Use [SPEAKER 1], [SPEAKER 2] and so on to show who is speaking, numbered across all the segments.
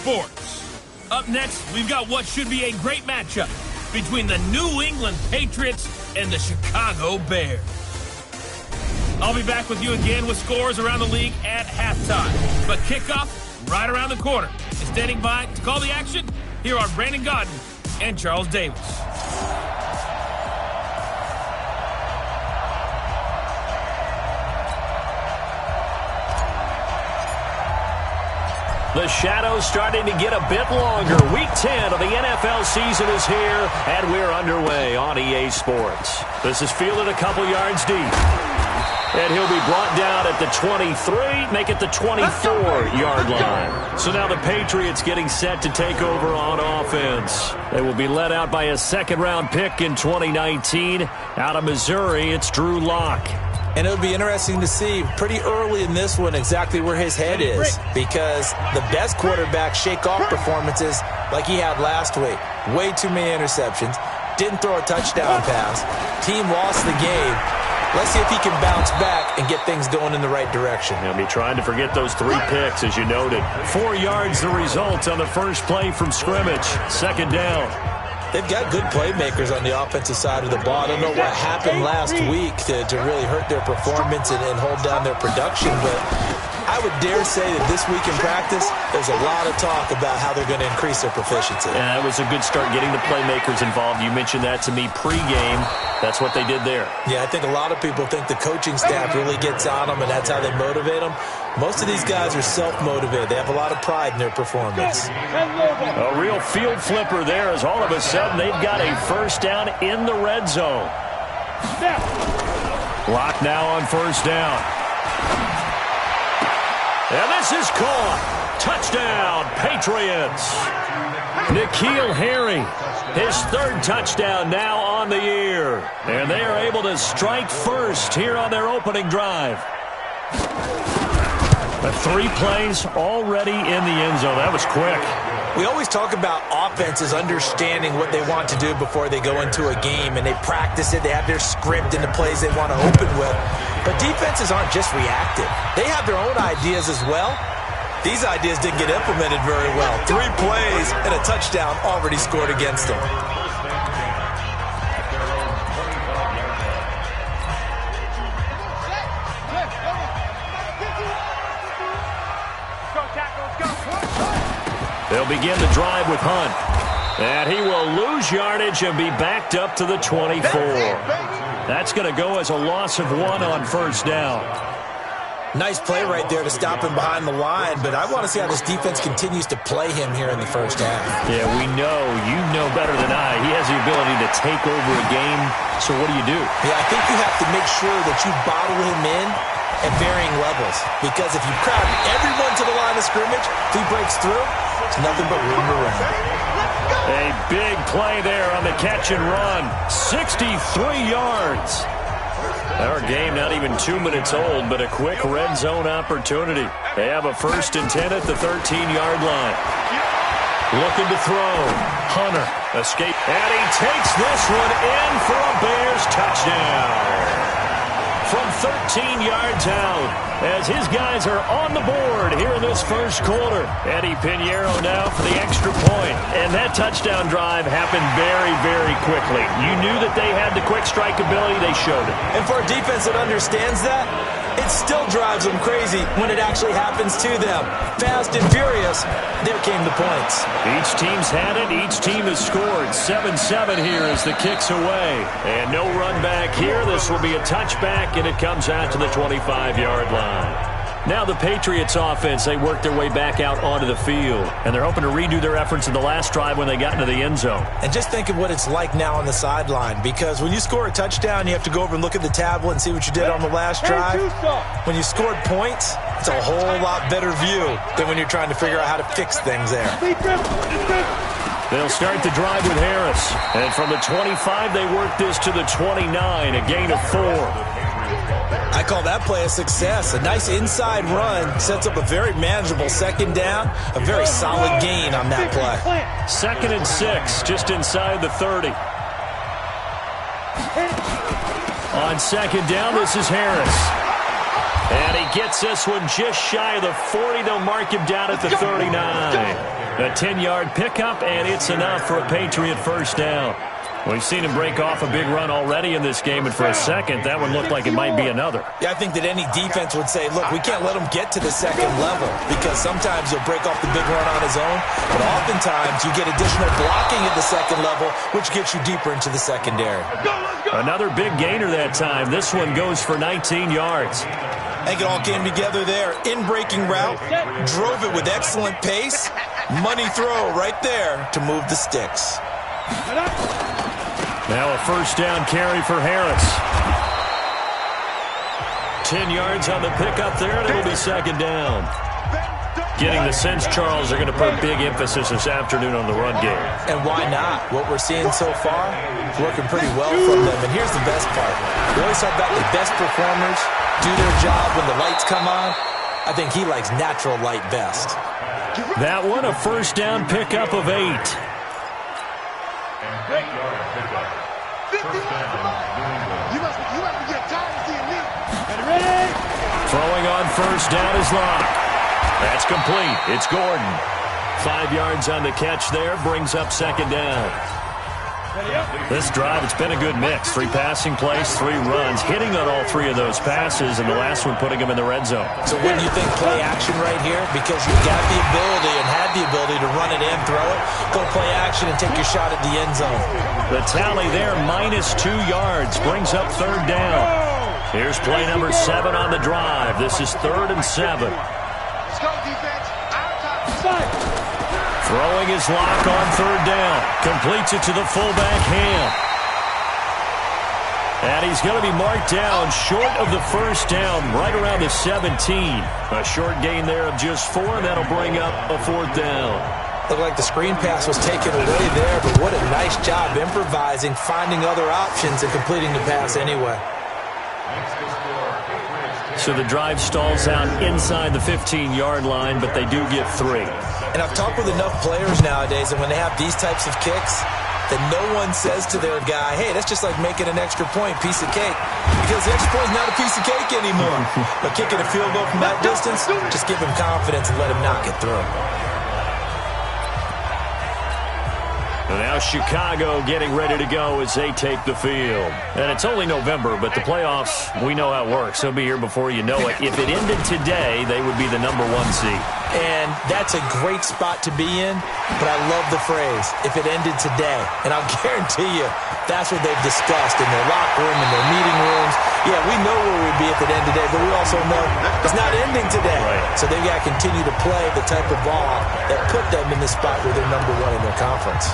[SPEAKER 1] sports. Up next, we've got what should be a great matchup between the New England Patriots and the Chicago Bears. I'll be back with you again with scores around the league at halftime. But kickoff right around the corner. And standing by to call the action, here are Brandon Godden and Charles Davis.
[SPEAKER 2] The shadow's starting to get a bit longer. Week 10 of the NFL season is here, and we're underway on EA Sports. This is fielded a couple yards deep. And he'll be brought down at the 23, make it the 24-yard line. So now the Patriots getting set to take over on offense. They will be led out by a second-round pick in 2019. Out of Missouri, it's Drew Lock.
[SPEAKER 3] And it'll be interesting to see pretty early in this one exactly where his head is, because the best quarterback shake-off performances like he had last week. Way too many interceptions. Didn't throw a touchdown pass. Team lost the game. Let's see if he can bounce back and get things going in the right direction.
[SPEAKER 2] He'll be trying to forget those 3 picks, as you noted. 4 yards the result on the first play from scrimmage. Second down.
[SPEAKER 3] They've got good playmakers on the offensive side of the ball. I don't know what happened last week to really hurt their performance and hold down their production, but I would dare say that this week in practice, there's a lot of talk about how they're going to increase their proficiency.
[SPEAKER 2] Yeah, that was a good start getting the playmakers involved. You mentioned that to me pregame. That's what they did there.
[SPEAKER 3] Yeah, I think a lot of people think the coaching staff really gets on them, and that's how they motivate them. Most of these guys are self-motivated. They have a lot of pride in their performance.
[SPEAKER 2] A real field flipper there, as all of a sudden they've got a first down in the red zone. Lock now on first down. And this is caught. Touchdown, Patriots. N'Keal Harry, his 3rd touchdown now on the year. And they are able to strike first here on their opening drive. The 3 plays already in the end zone. That was quick.
[SPEAKER 3] We always talk about offenses understanding what they want to do before they go into a game, and they practice it. They have their script and the plays they want to open with. But defenses aren't just reactive. They have their own ideas as well. These ideas didn't get implemented very well. 3 plays and a touchdown already scored against them.
[SPEAKER 2] They'll begin the drive with Hunt. And he will lose yardage and be backed up to the 24. That's going to go as a loss of 1 on first down.
[SPEAKER 3] Nice play right there to stop him behind the line, but I want to see how this defense continues to play him here in the first half.
[SPEAKER 2] Yeah, we know. You know better than I. He has the ability to take over a game, so what do you do?
[SPEAKER 3] Yeah, I think you have to make sure that you bottle him in at varying levels, because if you crowd everyone to the line of scrimmage, if he breaks through, it's nothing but room to run.
[SPEAKER 2] A big play there on the catch and run. 63 yards. Our game not even 2 minutes old, but a quick red zone opportunity. They have a 1st and 10 at the 13-yard line. Looking to throw. Hunter escape. And he takes this one in for a Bears touchdown. From 13 yards out, as his guys are on the board here in this first quarter. Eddie Pinheiro now for the extra point. And that touchdown drive happened very, very quickly. You knew that they had the quick strike ability. They showed it.
[SPEAKER 3] And for a defense that understands that, it still drives them crazy when it actually happens to them. Fast and furious, there came the points.
[SPEAKER 2] Each team's had it. Each team has scored. 7-7 here as the kick's away. And no run back here. This will be a touchback, and it comes out to the 25-yard line. Now the Patriots offense, they work their way back out onto the field. And they're hoping to redo their efforts in the last drive when they got into the end zone.
[SPEAKER 3] And just think of what it's like now on the sideline. Because when you score a touchdown, you have to go over and look at the tablet and see what you did on the last drive. When you scored points, it's a whole lot better view than when you're trying to figure out how to fix things there.
[SPEAKER 2] They'll start the drive with Harris. And from the 25, they work this to the 29, a gain of 4.
[SPEAKER 3] I call that play a success. A nice inside run sets up a very manageable second down, a very solid gain on that play.
[SPEAKER 2] 2nd and 6, just inside the 30. On second down, this is Harris. And he gets this one just shy of the 40. They'll mark him down at the 39. A 10-yard pickup, and it's enough for a Patriot first down. We've seen him break off a big run already in this game, and for a second, that one looked like it might be another.
[SPEAKER 3] Yeah, I think that any defense would say, look, we can't let him get to the second level because sometimes he'll break off the big run on his own, but oftentimes you get additional blocking at the second level, which gets you deeper into the secondary.
[SPEAKER 2] Another big gainer that time. This one goes for 19 yards.
[SPEAKER 3] I think it all came together there. In-breaking route, drove it with excellent pace. Money throw right there to move the sticks.
[SPEAKER 2] Now a first down carry for Harris. 10 yards on the pickup there, and it'll be second down. Getting the sense, Charles, they're going to put big emphasis this afternoon on the run game.
[SPEAKER 3] And why not? What we're seeing so far is working pretty well from them. And here's the best part. We always talk about the best performers do their job when the lights come on. I think he likes natural light best.
[SPEAKER 2] That one, a first down pickup of 8. Throwing on first down is Locke. That's complete. It's Gordon. 5 yards on the catch there, brings up second down. This drive, it's been a good mix. 3 passing plays, 3 runs, hitting on all 3 of those passes, and the last one putting him in the red zone.
[SPEAKER 3] So when you think play action right here, because you've got the ability and had the ability to run it in, throw it, go play action and take your shot at the end zone.
[SPEAKER 2] The tally there, minus 2 yards, brings up third down. Here's play number 7 on the drive. This is 3rd and 7.
[SPEAKER 4] Let's go, defense. Outside.
[SPEAKER 2] Throwing his lock on third down. Completes it to the fullback, Ham. And he's going to be marked down short of the first down, right around the 17. A short gain there of just 4, and that'll bring up a 4th down.
[SPEAKER 3] Looked like the screen pass was taken away there, but what a nice job improvising, finding other options, and completing the pass anyway.
[SPEAKER 2] So the drive stalls out inside the 15-yard line, but they do get 3.
[SPEAKER 3] And I've talked with enough players nowadays, and when they have these types of kicks, that no one says to their guy, hey, that's just like making an extra point, piece of cake. Because the extra point is not a piece of cake anymore. But kicking a field goal from that distance, just give him confidence and let him knock it through.
[SPEAKER 2] And now Chicago getting ready to go as they take the field. And it's only November, but the playoffs, we know how it works. They'll be here before you know it. If it ended today, they would be the #1 seed.
[SPEAKER 3] And that's a great spot to be in, but I love the phrase, if it ended today. And I'll guarantee you, that's what they've discussed in their locker room, in their meeting rooms. Yeah, we know where we'd be if it ended today, but we also know it's not ending today.
[SPEAKER 2] Right.
[SPEAKER 3] So they've got to continue to play the type of ball that put them in the spot where they're #1 in their conference.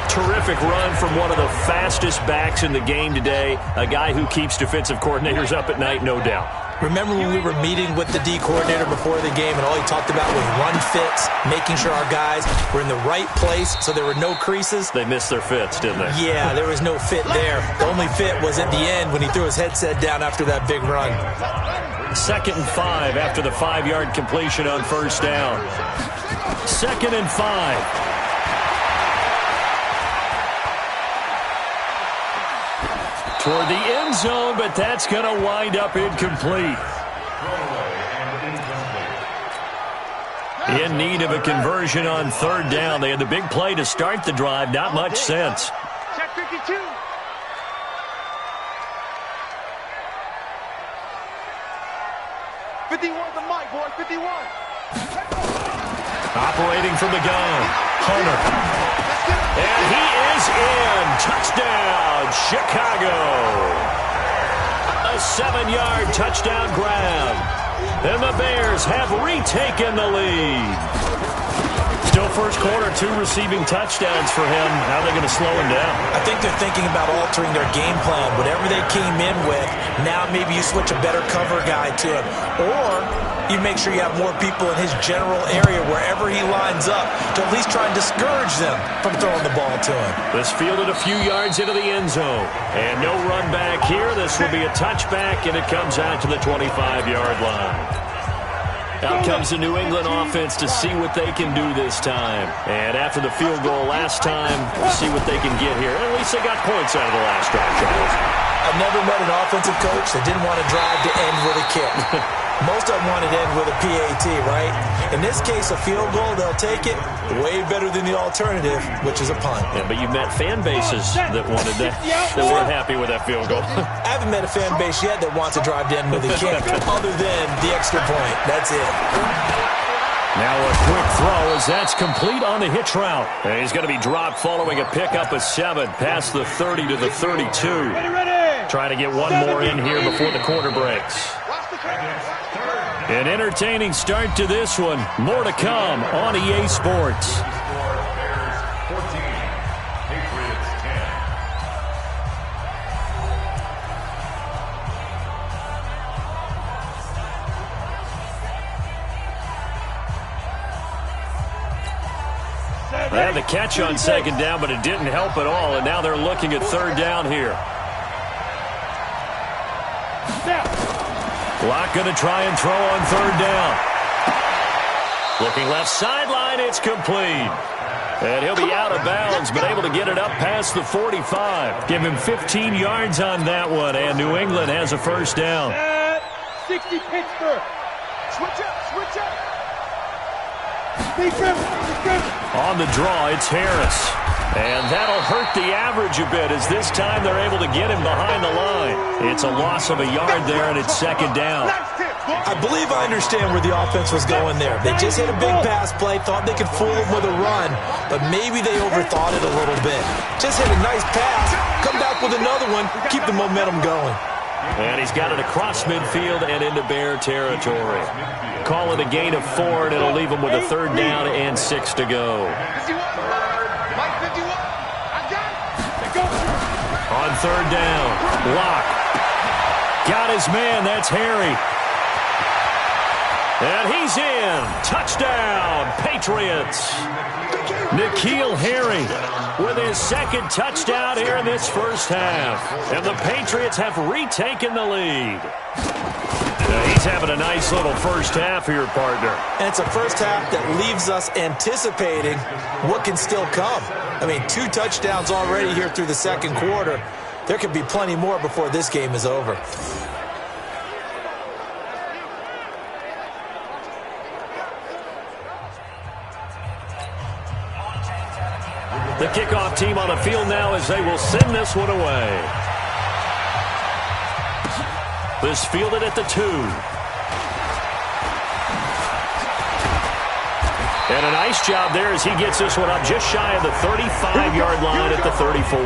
[SPEAKER 2] Terrific run from one of the fastest backs in the game today. A guy who keeps defensive coordinators up at night, no doubt.
[SPEAKER 3] Remember when we were meeting with the D coordinator before the game and all he talked about was run fits, making sure our guys were in the right place so there were no creases?
[SPEAKER 2] They missed their fits, didn't they?
[SPEAKER 3] Yeah, there was no fit there. The only fit was at the end when he threw his headset down after that big run.
[SPEAKER 2] 2nd and 5 after the 5-yard completion on first down. 2nd and 5. Toward the end zone, but that's going to wind up incomplete. In need of a conversion on third down. They had the big play to start the drive. Not much sense.
[SPEAKER 4] Check 52. The mic, boy, 51.
[SPEAKER 2] Operating from the gun, Hunter. And he is in. Touchdown, Chicago. A 7-yard touchdown grab. And the Bears have retaken the lead. Still first quarter, 2 receiving touchdowns for him. How are they going to slow him down?
[SPEAKER 3] I think they're thinking about altering their game plan. Whatever they came in with, now maybe you switch a better cover guy to him. Or you make sure you have more people in his general area wherever he lines up to at least try and discourage them from throwing the ball to him.
[SPEAKER 2] This fielded a few yards into the end zone. And no run back here. This will be a touchback, and it comes out to the 25-yard line. Out comes the New England offense to see what they can do this time. And after the field goal last time, we'll see what they can get here. At least they got points out of the last drive, Charles.
[SPEAKER 3] I've never met an offensive coach that didn't want to drive to end with a kick. Most of them wanted to end with a PAT, right? In this case, a field goal, they'll take it. Way better than the alternative, which is a punt.
[SPEAKER 2] Yeah, but you've met fan bases that wanted that, that weren't happy with that field goal.
[SPEAKER 3] I haven't met a fan base yet that wants to drive to end with a kick, other than the extra point. That's it.
[SPEAKER 2] Now a quick throw as that's complete on the hitch route. And he's going to be dropped following a pickup of 7 past the 30 to the 32. Trying to get one more in here before the quarter breaks. An entertaining start to this one. More to come on EA Sports. They had the catch on second down, but it didn't help at all, and now they're looking at third down here. Locke going to try and throw on third down. Looking left sideline, it's complete. And he'll be out of bounds, but able to get it up past the 45. Give him 15 yards on that one, and New England has a first down.
[SPEAKER 4] 60 Pittsburgh. Switch up, switch up. Defense.
[SPEAKER 2] On the draw, it's Harris. And that'll hurt the average a bit as this time they're able to get him behind the line. It's a loss of a yard there, and it's second down.
[SPEAKER 3] I believe I understand where the offense was going there. They just hit a big pass play, thought they could fool him with a run, but maybe they overthought it a little bit. Just hit a nice pass, come back with another one, keep the momentum going.
[SPEAKER 2] And he's got it across midfield and into Bear territory. Call it a gain of 4, and it'll leave him with a third down and 6 to go. On third down, Locke got his man. That's Harry. And he's in. Touchdown, Patriots. N'Keal Harry with his second touchdown here in this first half. And the Patriots have retaken the lead. He's having a nice little first half here, partner.
[SPEAKER 3] And it's a first half that leaves us anticipating what can still come. I mean, 2 touchdowns already here through the second quarter. There could be plenty more before this game is over.
[SPEAKER 2] The kickoff team on the field now as they will send this one away. This fielded at the 2. And a nice job there as he gets this one up just shy of the 35-yard line at the 34.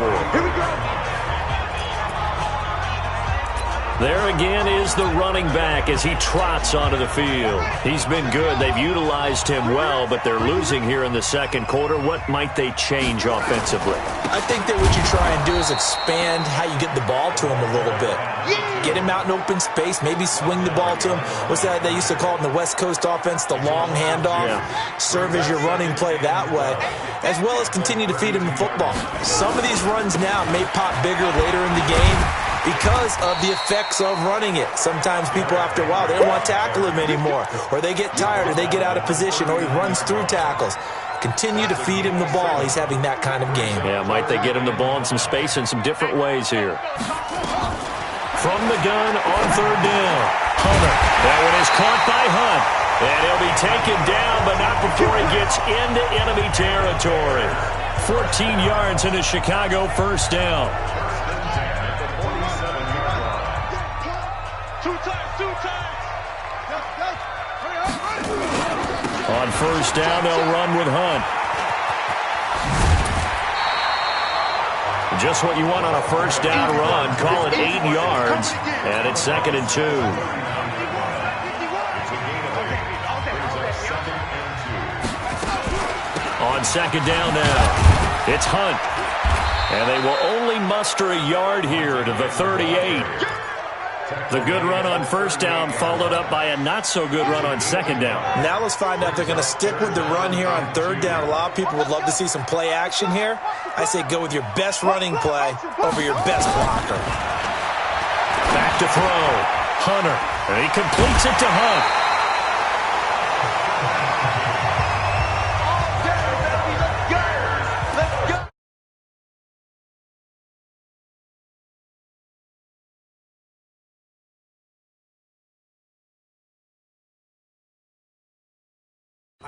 [SPEAKER 2] There again is the running back as he trots onto the field. He's been good. They've utilized him well, but they're losing here in the second quarter. What might they change offensively?
[SPEAKER 3] I think that what you try and do is expand how you get the ball to him a little bit. Get him out in open space, maybe swing the ball to him. What's that they used to call it in the West Coast offense, the long handoff? Yeah. Serve as your running play that way, as well as continue to feed him the football. Some of these runs now may pop bigger later in the game because of the effects of running it. Sometimes people, after a while, they don't want to tackle him anymore, or they get tired, or they get out of position, or he runs through tackles. Continue to feed him the ball. He's having that kind of game.
[SPEAKER 2] Yeah, might they get him the ball in some space in some different ways here. From the gun on third down, Hunter. That one is caught by Hunt. And he'll be taken down, but not before he gets into enemy territory. 14 yards in a Chicago first down. On first down, they'll run with Hunt. Just what you want on a first down run. Call it 8 yards, and it's 2nd and 2. On second down now, it's Hunt. And they will only muster a yard here to the 38. The good run on first down followed up by a not-so-good run on second down.
[SPEAKER 3] Now let's find out if they're going to stick with the run here on third down. A lot of people would love to see some play action here. I say go with your best running play over your best blocker.
[SPEAKER 2] Back to throw. Hunter. And he completes it to Hunt.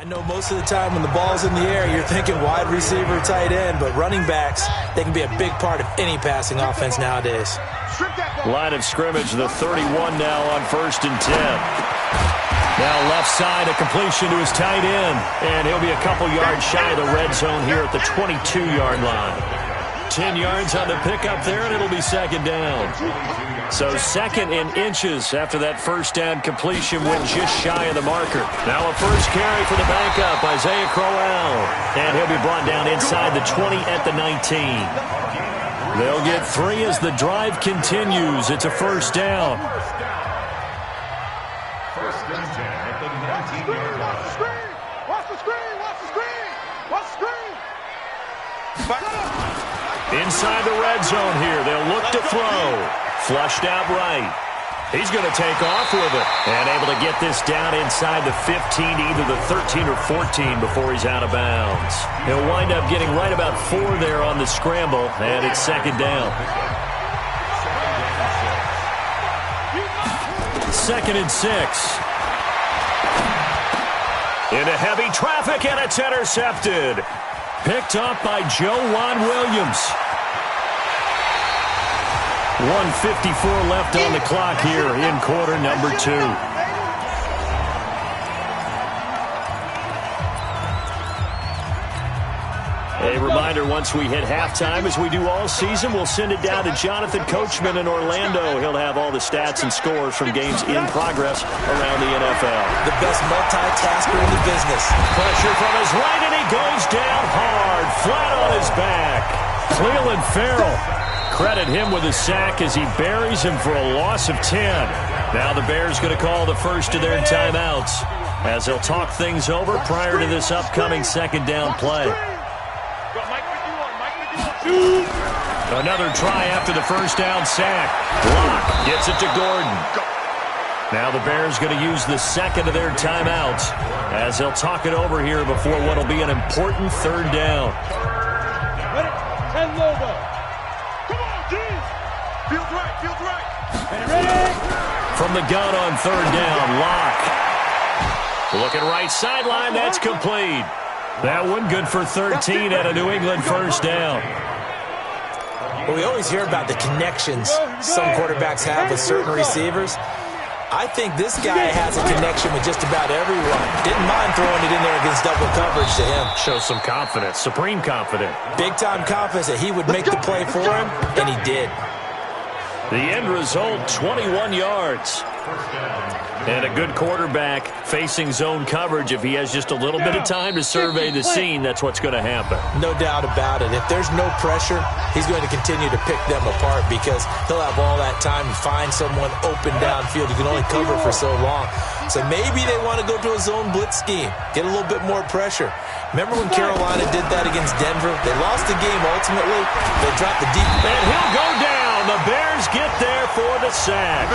[SPEAKER 3] I know most of the time when the ball's in the air, you're thinking wide receiver, tight end, but running backs, they can be a big part of any passing offense nowadays.
[SPEAKER 2] Line of scrimmage, the 31 now on 1st and 10. Now left side, a completion to his tight end, and he'll be a couple yards shy of the red zone here at the 22-yard line. 10 yards on the pickup there, and it'll be 2nd down. So 2nd in inches after that first down completion went just shy of the marker. Now a first carry for the backup, Isaiah Crowell. And he'll be brought down inside the 20 at the 19. They'll get 3 as the drive continues. It's a first down.
[SPEAKER 4] First and 10 at the 19-yard line. Watch the screen! Watch the screen! Watch the screen!
[SPEAKER 2] Inside the red zone here. They'll look to throw. Flushed out right. He's going to take off with it. And able to get this down inside the 15, either the 13 or 14 before he's out of bounds. He'll wind up getting right about 4 there on the scramble, and it's 2nd down. 2nd and 6. Into heavy traffic, and it's intercepted. Picked up by Joejuan Williams. 1:54 left on the clock here in quarter number 2. A reminder, once we hit halftime, as we do all season, we'll send it down to Jonathan Coachman in Orlando. He'll have all the stats and scores from games in progress around the NFL.
[SPEAKER 3] The best multitasker in the business.
[SPEAKER 2] Pressure from his right, and he goes down hard, flat on his back. Cleveland Farrell. Credit him with a sack as he buries him for a loss of 10. Now the Bears going to call the first of their timeouts as they'll talk things over prior to this upcoming 2nd down play. Another try after the first down sack. Locke gets it to Gordon. Now the Bears going to use the 2nd of their timeouts as they'll talk it over here before what will be an important 3rd down. From the gun on 3rd down, Locke. Looking right sideline, that's complete. That one good for 13 at a New England first down.
[SPEAKER 3] Well, we always hear about the connections some quarterbacks have with certain receivers. I think this guy has a connection with just about everyone. Didn't mind throwing it in there against double coverage to him.
[SPEAKER 2] Shows some confidence, supreme confidence.
[SPEAKER 3] Big-time confidence that he would make the play for him, and he did.
[SPEAKER 2] The end result, 21 yards. And a good quarterback facing zone coverage. If he has just a little bit of time to survey the scene, that's what's going to happen.
[SPEAKER 3] No doubt about it. If there's no pressure, he's going to continue to pick them apart because he'll have all that time to find someone open downfield. You can only cover for so long. So maybe they want to go to a zone blitz scheme, get a little bit more pressure. Remember when Carolina did that against Denver? They lost the game ultimately. They dropped the deep.
[SPEAKER 2] And he'll go down. The Bears get there for the sack.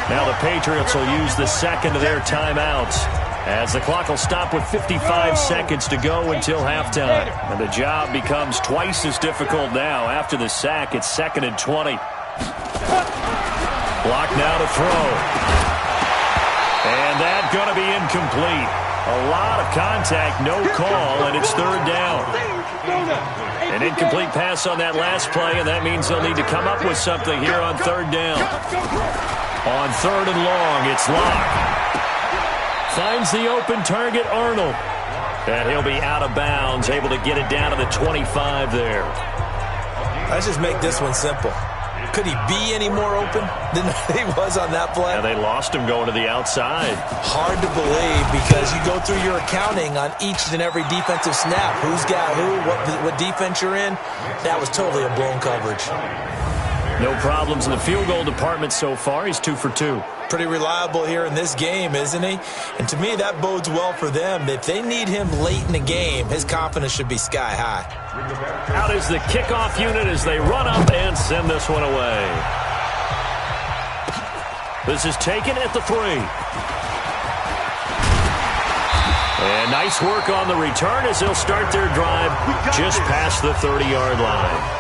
[SPEAKER 2] Now the Patriots will use the 2nd of their timeouts as the clock will stop with 55 seconds to go until halftime. And the job becomes twice as difficult now. After the sack, it's 2nd and 20. Block now to throw. And that's going to be incomplete. A lot of contact, no call, and it's 3rd down. An incomplete pass on that last play, and that means they'll need to come up with something here on 3rd down. On 3rd and long, it's Locke. Finds the open target, Arnold. And he'll be out of bounds, able to get it down to the 25 there.
[SPEAKER 3] Let's just make this one simple. Could he be any more open than he was on that play?
[SPEAKER 2] Yeah, they lost him going to the outside.
[SPEAKER 3] Hard to believe because you go through your accounting on each and every defensive snap. Who's got who, what defense you're in. That was totally a blown coverage.
[SPEAKER 2] No problems in the field goal department so far. He's 2 for 2.
[SPEAKER 3] Pretty reliable here in this game, isn't he? And to me, that bodes well for them. If they need him late in the game, his confidence should be sky high.
[SPEAKER 2] Out is the kickoff unit as they run up and send this one away. This is taken at the 3. And nice work on the return as they'll start their drive just past the 30-yard line.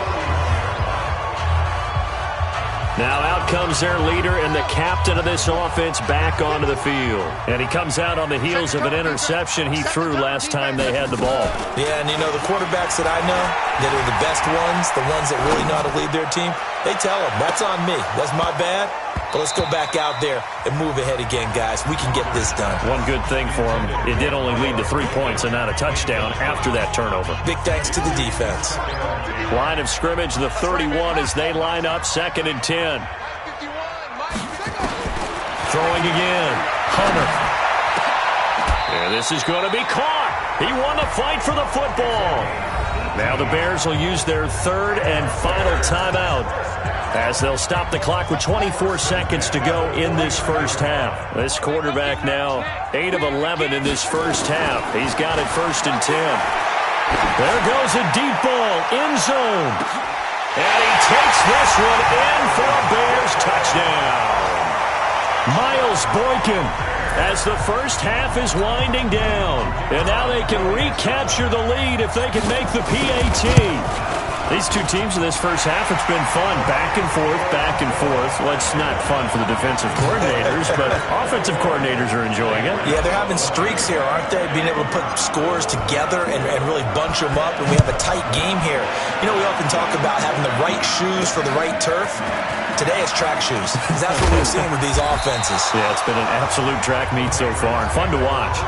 [SPEAKER 2] Now out comes their leader and the captain of this offense back onto the field. And he comes out on the heels of an interception he threw last time they had the ball.
[SPEAKER 3] Yeah, and you know, the quarterbacks that I know that are the best ones, the ones that really know how to lead their team, they tell them, that's on me. That's my bad. But let's go back out there and move ahead again, guys. We can get this done.
[SPEAKER 2] One good thing for him, it did only lead to 3 points and not a touchdown after that turnover.
[SPEAKER 3] Big thanks to the defense.
[SPEAKER 2] Line of scrimmage, the 31 as they line up, 2nd and 10. Throwing again, Hunter. And this is going to be caught. He won the fight for the football. Now the Bears will use their 3rd and final timeout as they'll stop the clock with 24 seconds to go in this first half. This quarterback now 8 of 11 in this first half. He's got it 1st and 10. There goes a deep ball, end zone. And he takes this one in for a Bears touchdown. Miles Boykin, as the first half is winding down. And now they can recapture the lead if they can make the PAT. These two teams in this first half, it's been fun. Back and forth, back and forth. Well, it's not fun for the defensive coordinators, but offensive coordinators are enjoying it.
[SPEAKER 3] Yeah, they're having streaks here, aren't they? Being able to put scores together and really bunch them up, and we have a tight game here. You know, we often talk about having the right shoes for the right turf. Today it's track shoes. That's what we've seen with these offenses.
[SPEAKER 2] Yeah, it's been an absolute track meet so far, and fun to watch.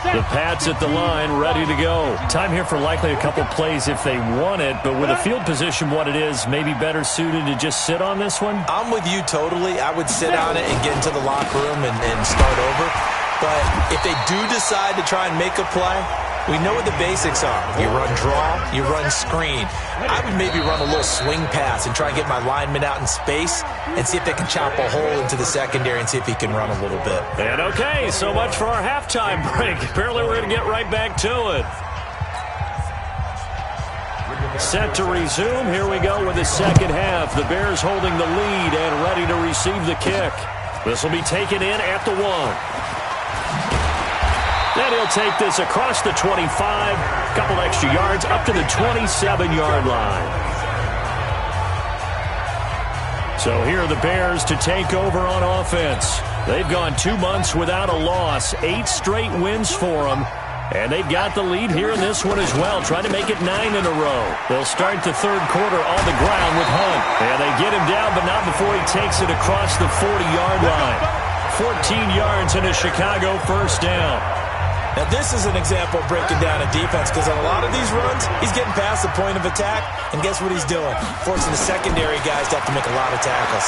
[SPEAKER 2] The Pats at the line, ready to go. Time here for likely a couple plays if they want it, but with a field position what it is, maybe better suited to just sit on this one?
[SPEAKER 3] I'm with you totally. I would sit on it and get into the locker room and start over. But if they do decide to try and make a play, we know what the basics are. You run draw, you run screen. I would maybe run a little swing pass and try and get my lineman out in space and see if they can chop a hole into the secondary and see if he can run a little bit.
[SPEAKER 2] And okay, so much for our halftime break. Apparently we're going to get right back to it. Set to resume. Here we go with the second half. The Bears holding the lead and ready to receive the kick. This will be taken in at the 1. Then he'll take this across the 25, couple extra yards, up to the 27-yard line. So here are the Bears to take over on offense. They've gone 2 months without a loss, 8 straight wins for them. And they've got the lead here in this one as well, trying to make it 9 in a row. They'll start the third quarter on the ground with Hunt. And they get him down, but not before he takes it across the 40-yard line. 14 yards and a Chicago first down.
[SPEAKER 3] Now, this is an example of breaking down a defense because on a lot of these runs, he's getting past the point of attack, and guess what he's doing? Forcing the secondary guys to have to make a lot of tackles.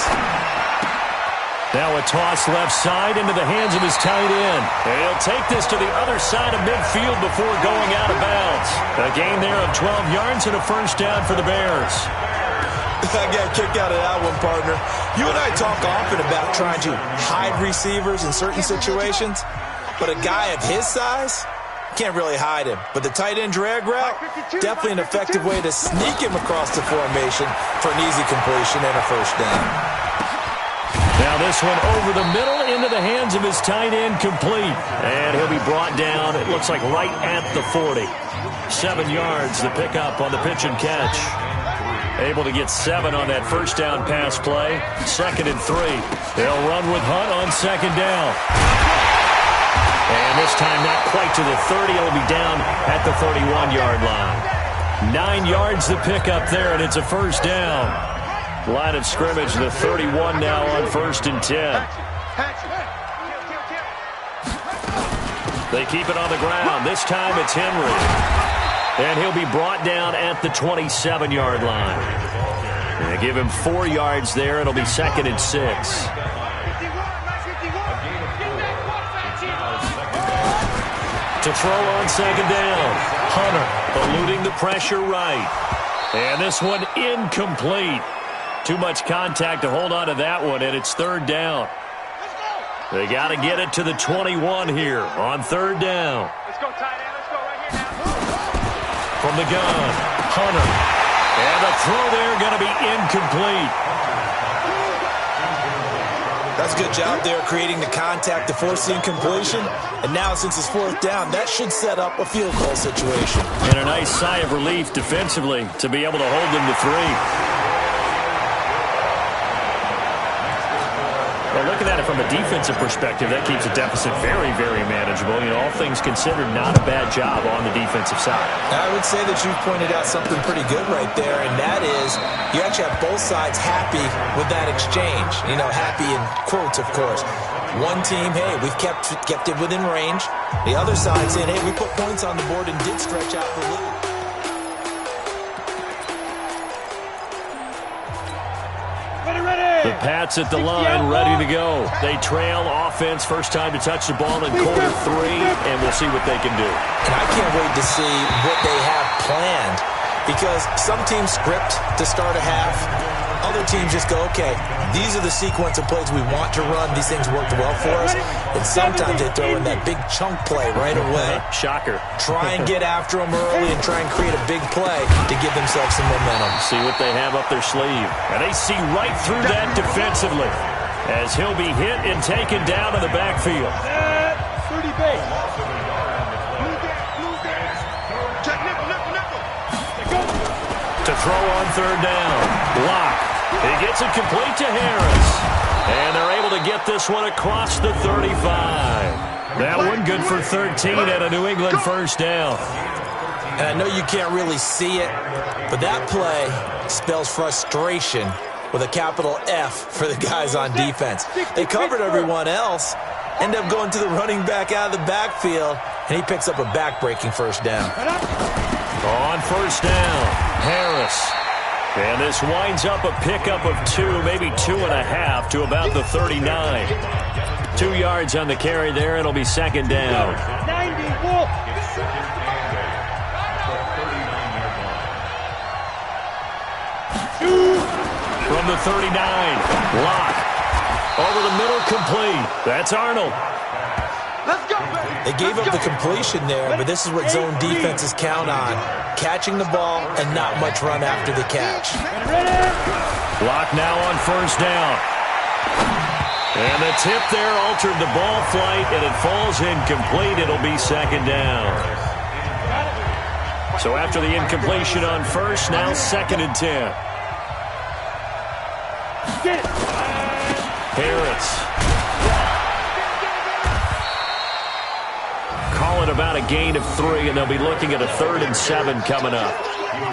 [SPEAKER 2] Now a toss left side into the hands of his tight end. And he'll take this to the other side of midfield before going out of bounds. A gain there of 12 yards and a first down for the Bears.
[SPEAKER 3] I got a kick out of that one, partner. You and I talk often about trying to hide receivers in certain situations. But a guy of his size, can't really hide him. But the tight end drag route, definitely an effective way to sneak him across the formation for an easy completion and a first down.
[SPEAKER 2] Now this one over the middle into the hands of his tight end, complete. And he'll be brought down, it looks like right at the 40. 7 yards, the pickup on the pitch and catch. Able to get 7 on that first down pass play. 2nd and 3. They'll run with Hunt on second down. And this time not quite to the 30. It'll be down at the 31-yard line. 9 yards the pickup there, and it's a first down. Line of scrimmage, the 31 now on 1st and 10. They keep it on the ground. This time it's Henry. And he'll be brought down at the 27-yard line. And they give him 4 yards there. It'll be 2nd and 6. To throw on second down. Hunter eluding the pressure right. And this one incomplete. Too much contact to hold on to that one, and it's 3rd down. They got to get it to the 21 here on 3rd down.
[SPEAKER 4] Let's go, tight end. Let's go right here now.
[SPEAKER 2] From the gun, Hunter. And the throw there going to be incomplete.
[SPEAKER 3] Does a good job there creating the contact to force the incompletion. And now, since it's fourth down, that should set up a field goal situation.
[SPEAKER 2] And a nice sigh of relief defensively to be able to hold them to 3. Well, looking at it from a defensive perspective, that keeps a deficit very, very manageable. You know, all things considered, not a bad job on the defensive side.
[SPEAKER 3] I would say that you've pointed out something pretty good right there, and that is you actually have both sides happy with that exchange. You know, happy in quotes, of course. One team, hey, we've kept it within range. The other side saying, hey, we put points on the board and did stretch out the lead.
[SPEAKER 2] The Pats at the line, ready to go. They trail offense, first time to touch the ball in quarter 3, and we'll see what they can do.
[SPEAKER 3] And I can't wait to see what they have planned, because some teams script to start a half. Other teams just go, okay, these are the sequence of plays we want to run. These things worked well for us. And sometimes they throw in that big chunk play right away.
[SPEAKER 2] Shocker.
[SPEAKER 3] Try and get after them early and try and create a big play to give themselves some momentum.
[SPEAKER 2] See what they have up their sleeve. And they see right through that defensively as he'll be hit and taken down in the backfield.
[SPEAKER 4] 30 base.
[SPEAKER 2] To throw on third down. Block. He gets it complete to Harris. And they're able to get this one across the 35. That one good for 13 at a New England first down.
[SPEAKER 3] And I know you can't really see it, but that play spells frustration with a capital F for the guys on defense. They covered everyone else, end up going to the running back out of the backfield, and he picks up a back-breaking first down.
[SPEAKER 2] On first down, Harris. And this winds up a pickup of 2, maybe 2.5 to about the 39. 2 yards on the carry there. It'll be second down.
[SPEAKER 4] 90, Wolf.
[SPEAKER 2] From the 39, Locke. Over the middle, complete. That's Arnold.
[SPEAKER 4] Let's go, baby.
[SPEAKER 3] They gave up the completion there, but this is what zone defenses count on. Catching the ball and not much run after the catch.
[SPEAKER 2] Locke now on first down. And the tip there altered the ball flight, and it falls incomplete. It'll be second down. So after the incompletion on first, now second and 10. Harris. Call it about a gain of 3, and they'll be looking at a 3rd and 7 coming up.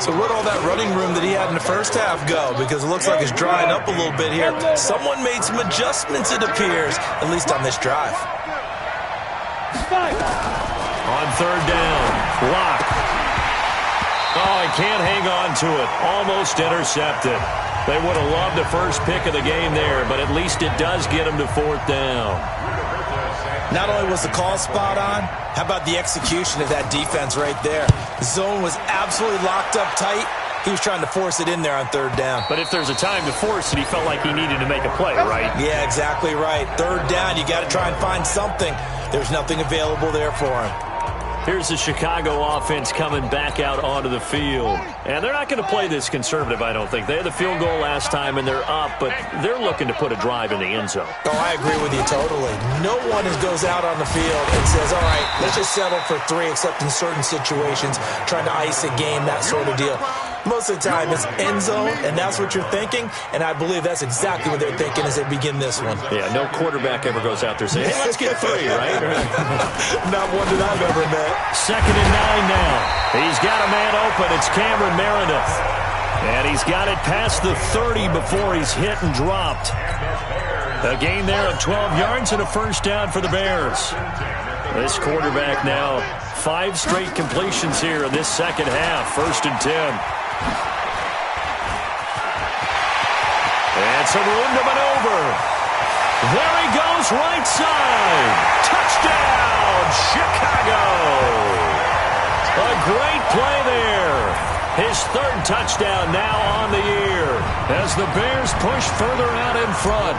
[SPEAKER 3] So where'd all that running room that he had in the first half go? Because it looks like it's drying up a little bit here. Someone made some adjustments, it appears, at least on this drive.
[SPEAKER 2] On third down, Locke. Oh, he can't hang on to it. Almost intercepted. They would have loved the first pick of the game there, but at least it does get him to fourth down.
[SPEAKER 3] Not only was the call spot on, how about the execution of that defense right there? The zone was absolutely locked up tight. He was trying to force it in there on third down.
[SPEAKER 2] But if there's a time to force it, he felt like he needed to make a play, right?
[SPEAKER 3] Yeah, exactly right. Third down, you got to try and find something. There's nothing available there for him.
[SPEAKER 2] Here's the Chicago offense coming back out onto the field. And they're not going to play this conservative, I don't think. They had the field goal last time, and they're up, but they're looking to put a drive in the end zone.
[SPEAKER 3] Oh, I agree with you totally. No one goes out on the field and says, all right, let's just settle for 3, except in certain situations, trying to ice a game, that sort of deal. Most of the time, it's end zone, and that's what you're thinking, and I believe that's exactly what they're thinking as they begin this one.
[SPEAKER 2] Yeah, no quarterback ever goes out there saying, hey, let's get 3, right?
[SPEAKER 3] Not one that I've ever met.
[SPEAKER 2] Second and 9 now. He's got a man open. It's Cameron Meredith. And he's got it past the 30 before he's hit and dropped. A gain there of 12 yards and a first down for the Bears. This quarterback now, 5 straight completions here in this second half. First and 10. And some room to maneuver. There he goes, right side. Touchdown, Chicago. A great play there. His 3rd touchdown now on the year as the Bears push further out in front.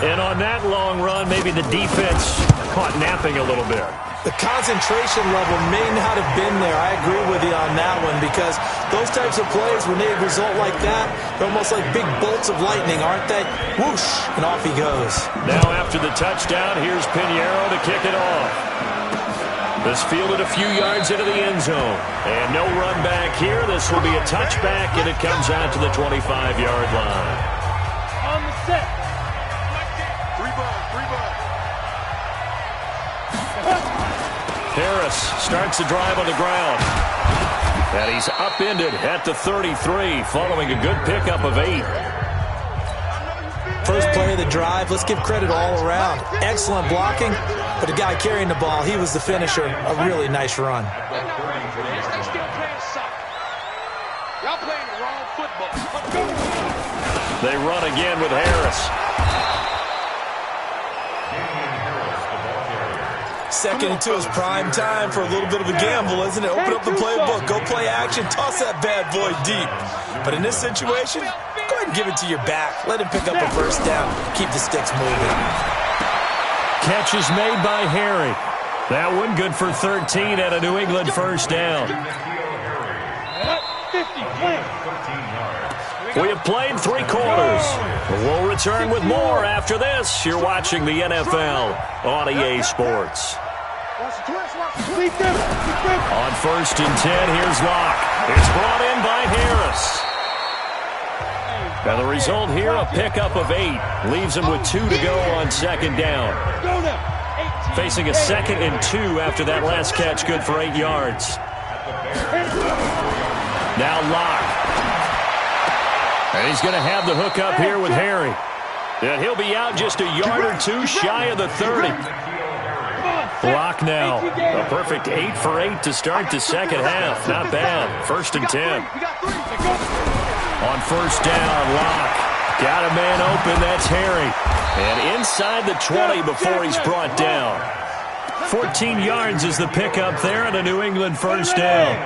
[SPEAKER 2] And on that long run, maybe the defense caught napping a little bit.
[SPEAKER 3] The concentration level may not have been there. I agree with you on that one because those types of plays, when they result like that, they're almost like big bolts of lightning, aren't they? Whoosh, and off he goes.
[SPEAKER 2] Now after the touchdown, here's Pinheiro to kick it off. This fielded a few yards into the end zone. And no run back here. This will be a touchback, and it comes out to the 25-yard line.
[SPEAKER 4] On the set. Three ball.
[SPEAKER 2] Harris starts the drive on the ground. And he's upended at the 33, following a good pickup of 8.
[SPEAKER 3] First play of the drive, let's give credit all around. Excellent blocking, but the guy carrying the ball, he was the finisher. A really nice run.
[SPEAKER 4] They still playing soccer. Y'all playing the wrong football.
[SPEAKER 2] They run again with Harris.
[SPEAKER 3] Second into his prime time for a little bit of a gamble, isn't it? Open up the playbook, go play action, toss that bad boy deep. But in this situation, go ahead and give it to your back. Let him pick up a first down. Keep the sticks moving.
[SPEAKER 2] Catch is made by Harry. That one good for 13 at a New England first down.
[SPEAKER 4] 50, play.
[SPEAKER 2] We have played 3 quarters. We'll return with more after this. You're watching the NFL on EA Sports. On first and 10, here's Locke. It's brought in by Harris. And the result here, a pickup of 8. Leaves him with 2 to go on second down. Facing a 2nd and 2 after that last catch, good for 8 yards. Now Locke. And he's going to have the hook up here with Harry. And he'll be out just a yard or 2 shy of the 30. Block now. A perfect 8 for 8 to start the second half. Not bad. First and 10. On first down, Locke. Got a man open. That's Harry. And inside the 20 before he's brought down. 14 yards is the pickup there and a New England first down.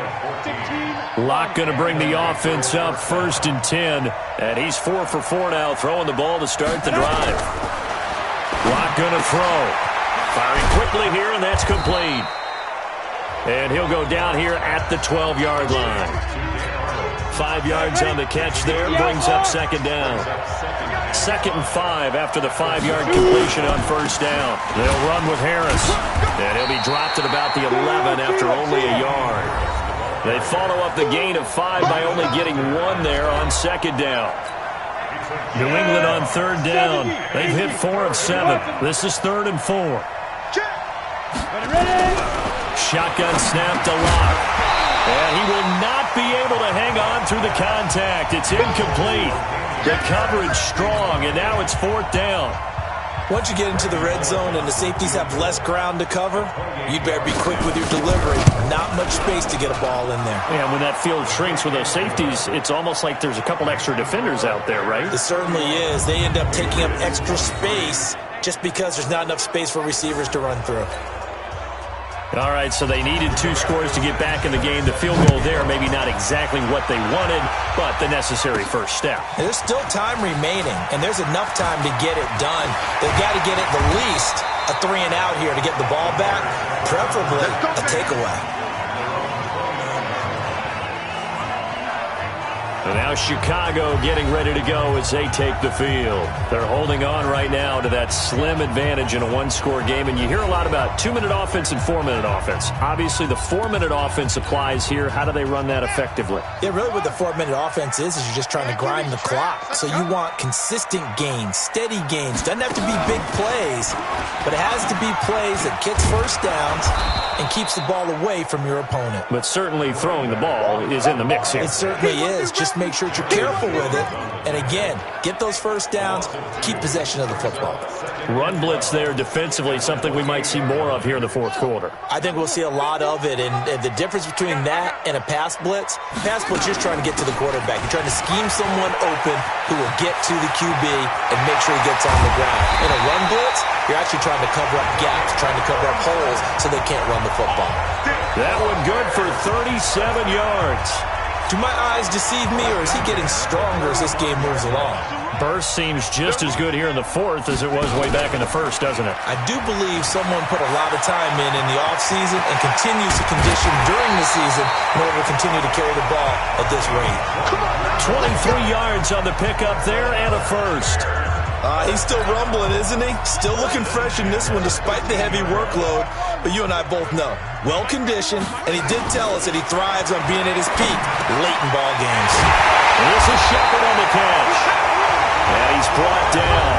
[SPEAKER 2] Locke going to bring the offense up first and 10. And he's 4 for 4 now, throwing the ball to start the drive. Locke going to throw. Firing quickly here, and that's complete. And he'll go down here at the 12-yard line. 5 yards on the catch there, brings up second down. 2nd and 5 after the 5-yard completion on first down. They'll run with Harris. And he'll be dropped at about the 11 after only a yard. They follow up the gain of 5 by only getting 1 there on second down. New England on third down. They've hit 4 of 7. This is 3rd and 4. Shotgun snap to Locke. And he will not be able to hang on through the contact. It's incomplete. The coverage strong, and now it's 4th down.
[SPEAKER 3] Once you get into the red zone and the safeties have less ground to cover, you'd better be quick with your delivery. Not much space to get a ball in there.
[SPEAKER 2] And when that field shrinks with those safeties, it's almost like there's a couple extra defenders out there, right?
[SPEAKER 3] It certainly is. They end up taking up extra space just because there's not enough space for receivers to run through.
[SPEAKER 2] All right, so they needed 2 scores to get back in the game. The field goal there, maybe not exactly what they wanted, but the necessary first step.
[SPEAKER 3] And there's still time remaining, and there's enough time to get it done. They've got to get it the least a 3 and out here to get the ball back, preferably a takeaway.
[SPEAKER 2] And now Chicago getting ready to go as they take the field. They're holding on right now to that slim advantage in a 1-score game. And you hear a lot about 2-minute offense and 4-minute offense. Obviously, the 4-minute offense applies here. How do they run that effectively?
[SPEAKER 3] Yeah, really what the 4-minute offense is you're just trying to grind the clock. So you want consistent gains, steady gains. Doesn't have to be big plays, but it has to be plays that gets first downs and keeps the ball away from your opponent.
[SPEAKER 2] But certainly throwing the ball is in the mix here.
[SPEAKER 3] It certainly is. Just make sure that you're careful with it. And again, get those first downs, keep possession of the football.
[SPEAKER 2] Run blitz there defensively, something we might see more of here in the 4th quarter.
[SPEAKER 3] I think we'll see a lot of it. And the difference between that and a pass blitz, you're just trying to get to the quarterback. You're trying to scheme someone open who will get to the QB and make sure he gets on the ground. In a run blitz, you're actually trying to cover up gaps, trying to cover up holes so they can't run the football.
[SPEAKER 2] That one good for 37 yards.
[SPEAKER 3] Do my eyes deceive me, or is he getting stronger as this game moves along?
[SPEAKER 2] Burst seems just as good here in the fourth as it was way back in the first, doesn't it?
[SPEAKER 3] I do believe someone put a lot of time in the offseason and continues to condition during the season in order to continue to carry the ball at this rate.
[SPEAKER 2] 23 yards on the pickup there and a first.
[SPEAKER 3] He's still rumbling, isn't he? Still looking fresh in this one despite the heavy workload. But you and I both know, well-conditioned, and he did tell us that he thrives on being at his peak late in ball games.
[SPEAKER 2] And this is Shepard on the catch. And he's brought down.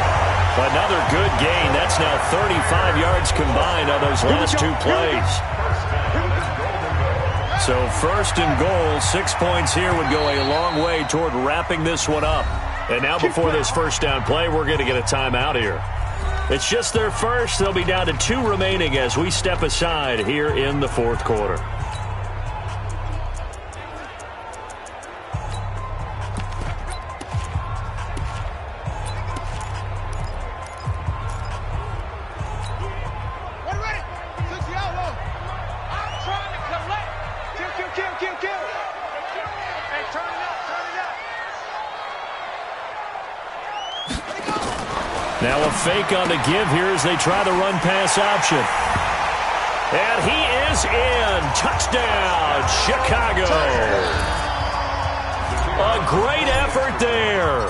[SPEAKER 2] Another good gain. That's now 35 yards combined on those last two plays. So first and goal, 6 points here would go a long way toward wrapping this one up. And now before this first down play, we're going to get a timeout here. It's just their first. They'll be down to 2 remaining as we step aside here in the fourth quarter. Now a fake on the give here as they try the run-pass option. And he is in. Touchdown, Chicago. A great effort there.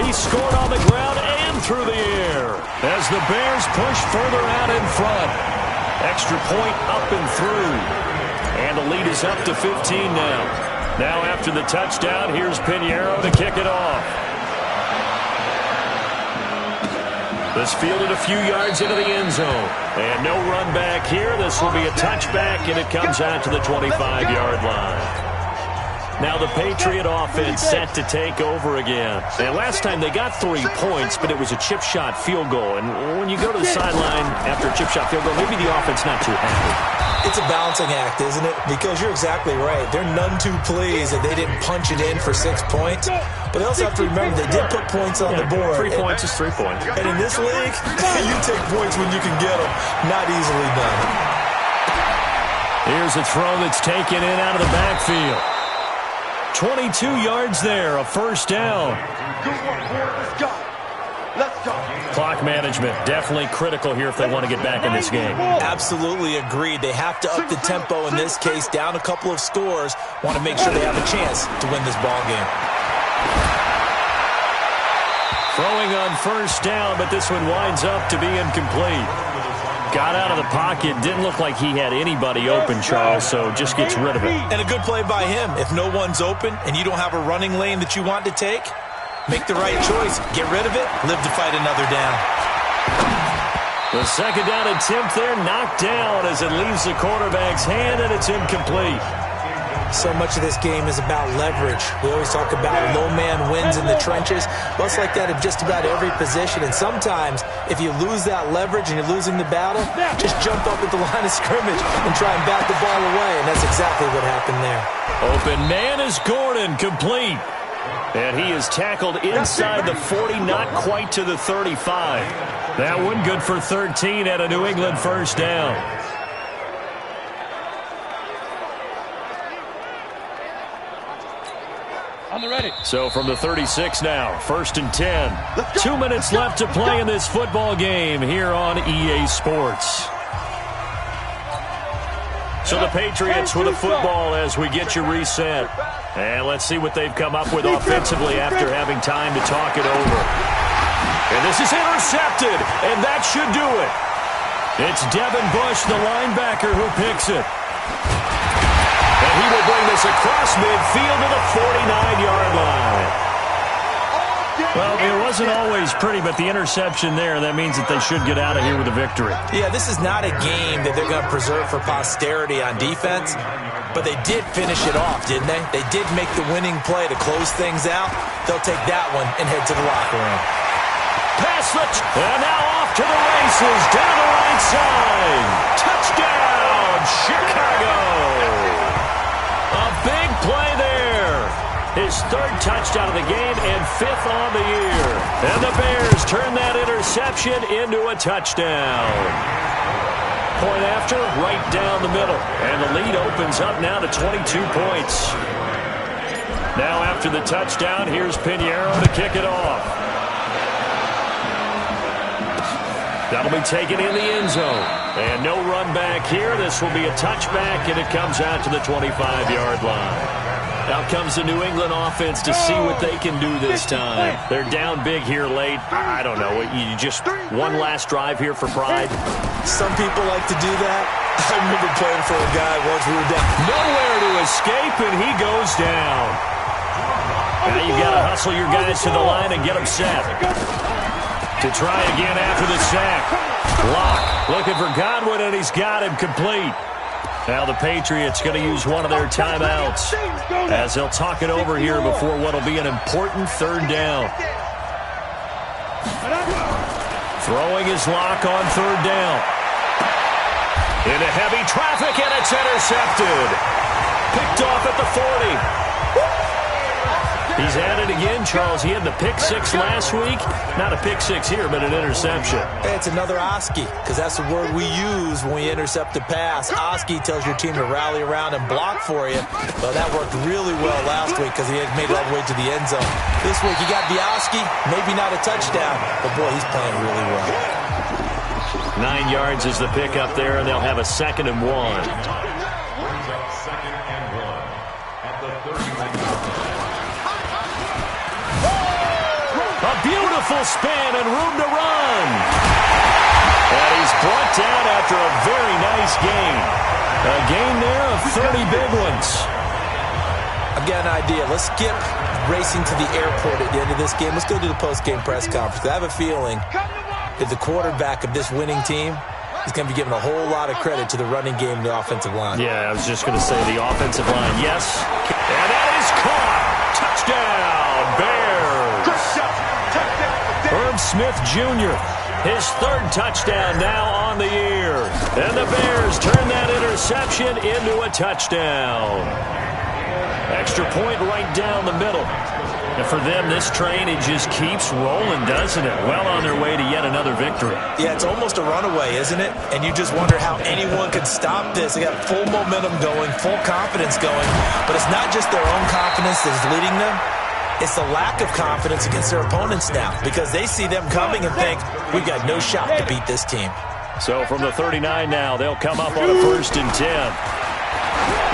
[SPEAKER 2] He scored on the ground and through the air as the Bears push further out in front. Extra point up and through. And the lead is up to 15 now. Now after the touchdown, here's Pinheiro to kick it off. This fielded a few yards into the end zone. And no run back here. This will be a touchback, and it comes out to the 25-yard line. Now the Patriot offense set to take over again. And last time they got 3 points, but it was a chip shot field goal. And when you go to the sideline after a chip shot field goal, maybe the offense not too happy.
[SPEAKER 3] It's a balancing act, isn't it? Because you're exactly right. They're none too pleased that they didn't punch it in for 6 points. But they also have to remember they did put points on the board.
[SPEAKER 2] 3 points is 3 points.
[SPEAKER 3] And in this league, you take points when you can get them. Not easily done.
[SPEAKER 2] Here's a throw that's taken in out of the backfield. 22 yards there, a first down.
[SPEAKER 4] Good one, boy. Let's go. Let's go.
[SPEAKER 2] Clock management, definitely critical here if they want to get back in this game.
[SPEAKER 3] Absolutely agreed. They have to up the tempo in this case, down a couple of scores. Want to make sure they have a chance to win this ball game.
[SPEAKER 2] Throwing on first down, but this one winds up to be incomplete. Got out of the pocket, didn't look like he had anybody open, Charles, so just gets rid of it.
[SPEAKER 3] And a good play by him. If no one's open and you don't have a running lane that you want to take, make the right choice. Get rid of it. Live to fight another down.
[SPEAKER 2] The second down attempt there knocked down as it leaves the quarterback's hand, and it's incomplete.
[SPEAKER 3] So much of this game is about leverage. We always talk about low man wins in the trenches. Well, it's like that in just about every position. And sometimes, if you lose that leverage and you're losing the battle, just jump up at the line of scrimmage and try and bat the ball away. And that's exactly what happened there.
[SPEAKER 2] Open man is Gordon, complete. And he is tackled inside the 40, not quite to the 35. That one good for 13 at a New England first down. So from the 36 now, 1st and 10. 2 minutes left to play in this football game here on EA Sports. So the Patriots with a football as we get you reset. And let's see what they've come up with offensively after having time to talk it over. And this is intercepted, and that should do it. It's Devin Bush, the linebacker, who picks it. And he will bring this across midfield to the 49-yard line. Well, it wasn't always pretty, but the interception there, that means that they should get out of here with a victory.
[SPEAKER 3] Yeah, this is not a game that they're going to preserve for posterity on defense, but they did finish it off, didn't they? They did make the winning play to close things out. They'll take that one and head to the locker room.
[SPEAKER 2] Pass and now off to the races, down the right side. Touchdown, Chicago. A big play there. His 3rd touchdown of the game and 5th on the year. And the Bears turn that interception into a touchdown. Point after, right down the middle. And the lead opens up now to 22 points. Now after the touchdown, here's Pinheiro to kick it off. That'll be taken in the end zone. And no run back here. This will be a touchback, and it comes out to the 25-yard line. Out comes the New England offense to see what they can do this time. They're down big here late. I don't know. You just one last drive here for pride.
[SPEAKER 3] Some people like to do that. I remember playing for a guy once we were down.
[SPEAKER 2] Nowhere to escape, and he goes down. Now you've got to hustle your guys to the line and get them set. To try again after the sack. Block. Looking for Godwin, and he's got him complete. Now the Patriots going to use one of their timeouts as they'll talk it over here before what will be an important third down. Throwing his lock on third down. Into heavy traffic, and it's intercepted. Picked off at the 40. He's at it again, Charles. He had the pick-6 last week. Not a pick-6 here, but an interception.
[SPEAKER 3] Hey, it's another Oski, because that's the word we use when we intercept a pass. Oski tells your team to rally around and block for you. Well, that worked really well last week because he had made it all the way to the end zone. This week, he got the Oski, maybe not a touchdown, but boy, he's playing really well.
[SPEAKER 2] 9 yards is the pickup there, and they'll have a 2nd and 1. A beautiful spin and room to run. And he's brought down after a very nice gain. A gain there of 30 big ones.
[SPEAKER 3] I've got an idea. Let's skip racing to the airport at the end of this game. Let's go to the post-game press conference. I have a feeling that the quarterback of this winning team is going to be given a whole lot of credit to the running game and the offensive line.
[SPEAKER 2] Yeah, I was just going to say the offensive line. Yes. And that is caught. Touchdown, Bears. Herb Smith Jr., his 3rd touchdown now on the year. And the Bears turn that interception into a touchdown. Extra point right down the middle. And for them, this train, it just keeps rolling, doesn't it? Well on their way to yet another victory.
[SPEAKER 3] Yeah, it's almost a runaway, isn't it? And you just wonder how anyone could stop this. They got full momentum going, full confidence going. But it's not just their own confidence that's leading them. It's the lack of confidence against their opponents now because they see them coming and think, we've got no shot to beat this team.
[SPEAKER 2] So from the 39 now, they'll come up on a 1st and 10.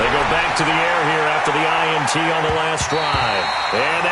[SPEAKER 2] They go back to the air here after the INT on the last drive. And